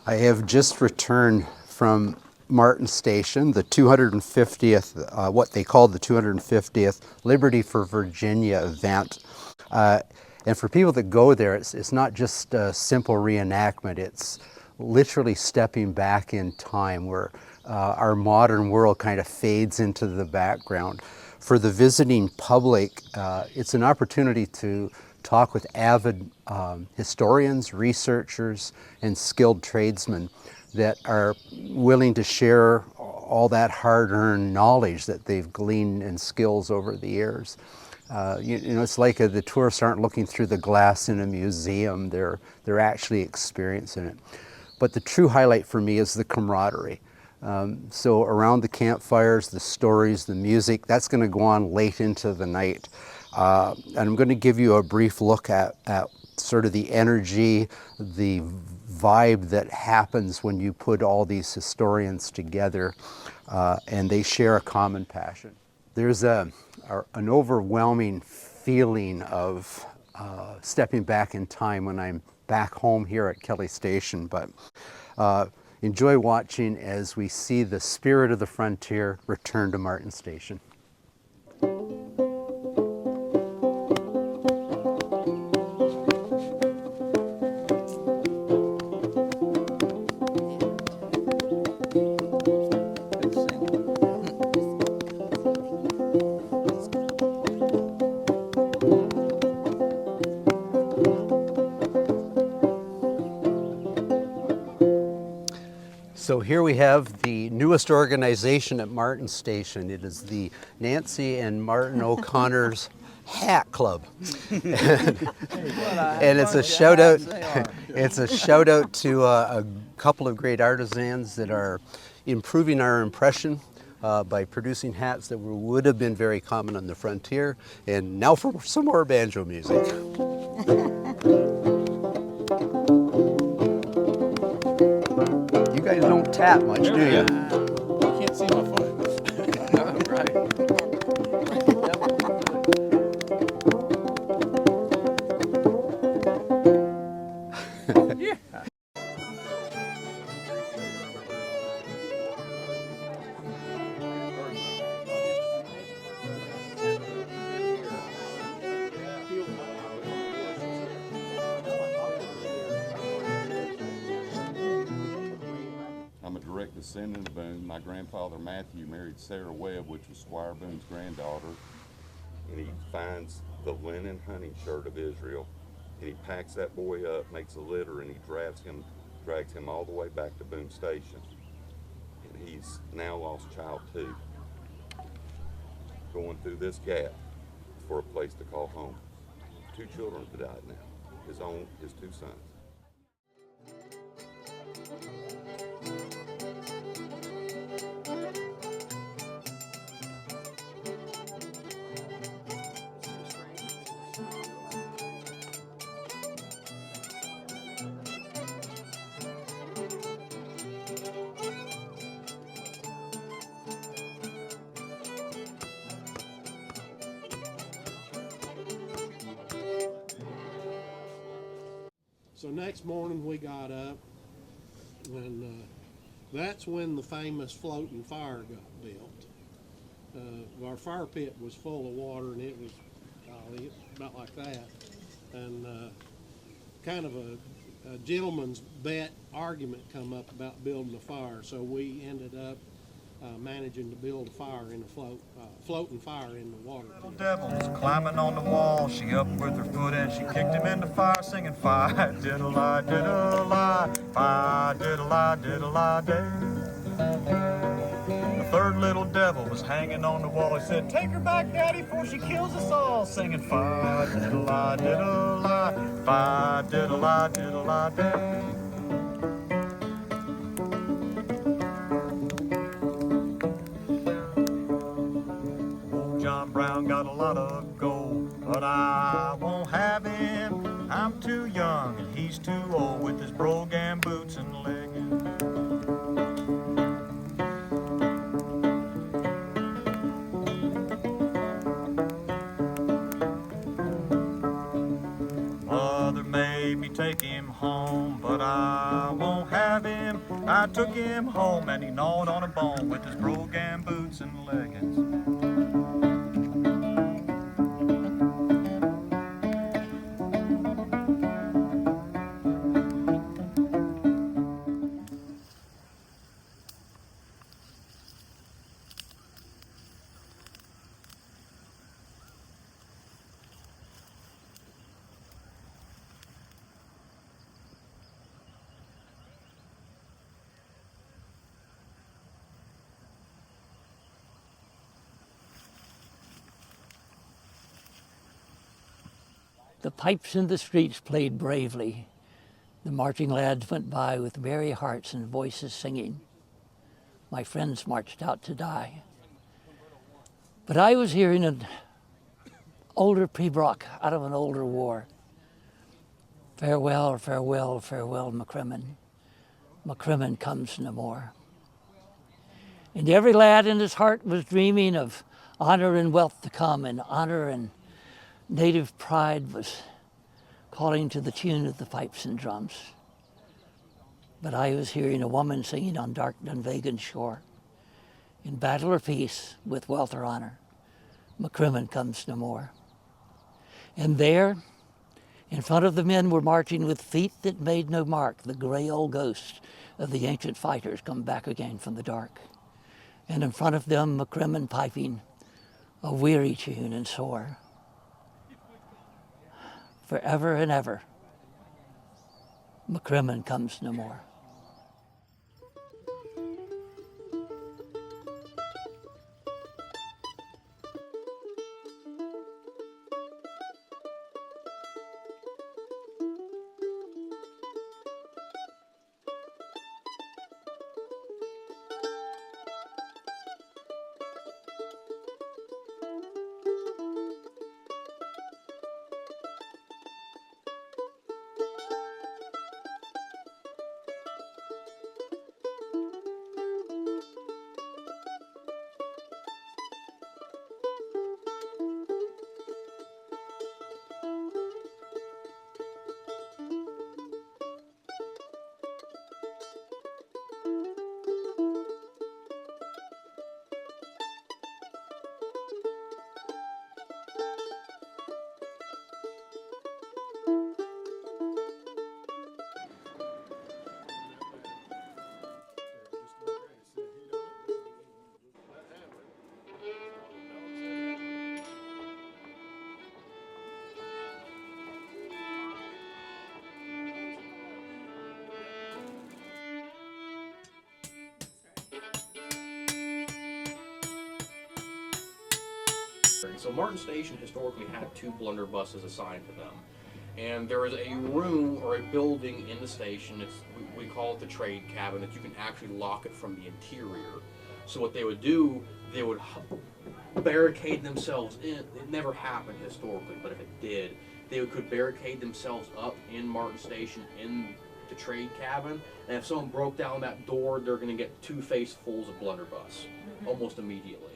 I have just returned from Martin Station, the 250th, what they call the 250th Liberty for Virginia event. And for people that go there, it's not just a simple reenactment, it's literally stepping back in time where our modern world kind of fades into the background. For the visiting public, it's an opportunity to talk with avid historians, researchers, and skilled tradesmen that are willing to share all that hard-earned knowledge that they've gleaned and skills over the years. You know, it's like the tourists aren't looking through the glass in a museum, they're actually experiencing it. But the true highlight for me is the camaraderie. So around the campfires, the stories, the music, that's going to go on late into the night. And I'm going to give you a brief look at sort of the energy, the vibe that happens when you put all these historians together and they share a common passion. There's an overwhelming feeling of stepping back in time when I'm back home here at Kelly Station, but enjoy watching as we see the spirit of the frontier return to Martin Station. So here we have the newest organization at Martin Station. It is the Nancy and Martin O'Connor's Hat Club. And it's a shout out. It's a shout out to a couple of great artisans that are improving our impression by producing hats that would have been very common on the frontier. And now for some more banjo music. You guys don't tap much, do you? I can't see my foot. Right. Yeah. I'm a direct descendant of Boone. My grandfather Matthew married Sarah Webb, which was Squire Boone's granddaughter, and he finds the linen hunting shirt of Israel, and he packs that boy up, makes a litter, and he drags him all the way back to Boone Station. And he's now lost child too, going through this gap for a place to call home. 2 children have died now, his 2 sons. So next morning we got up, and that's when the famous floating fire got built. Our fire pit was full of water, and it was about like that, and kind of a gentleman's bet argument come up about building a fire. So we ended up managing to build a fire in a floating fire in the water. Little devil was climbing on the wall. She up with her foot and she kicked him in the fire, singing fi diddle-lie, diddle-lie, fi diddle-lie, diddle-lie, day. The third little devil was hanging on the wall. He said, "Take her back, Daddy, before she kills us all," singing fi diddle-lie, diddle-lie, fi diddle-lie, diddle-lie, day. Got a lot of gold, but I won't have him. I'm too young and he's too old with his brogan boots and leggings. Mother made me take him home, but I won't have him. I took him home and he gnawed on a bone with his brogan boots and leggings. The pipes in the streets played bravely. The marching lads went by with merry hearts and voices singing. My friends marched out to die. But I was hearing an older pibroch out of an older war. Farewell, farewell, farewell, McCrimmon. McCrimmon comes no more. And every lad in his heart was dreaming of honor and wealth to come, and honor and native pride was calling to the tune of the pipes and drums. But I was hearing a woman singing on dark Dunvegan shore. In battle or peace, with wealth or honor, McCrimmon comes no more. And there, in front of the men were marching with feet that made no mark, the gray old ghosts of the ancient fighters come back again from the dark. And in front of them, McCrimmon piping a weary tune and sore. Forever and ever, McCrimmon comes no more. So Martin Station historically had 2 blunderbusses assigned to them. And there is a room or a building in the station, we call it the trade cabin, that you can actually lock it from the interior. So what they would do, they would barricade themselves in. It never happened historically, but if it did, they could barricade themselves up in Martin Station in the trade cabin. And if someone broke down that door, they're going to get 2 facefuls of blunderbuss almost immediately.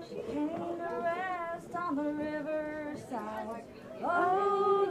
She came to rest on the riverside. Oh,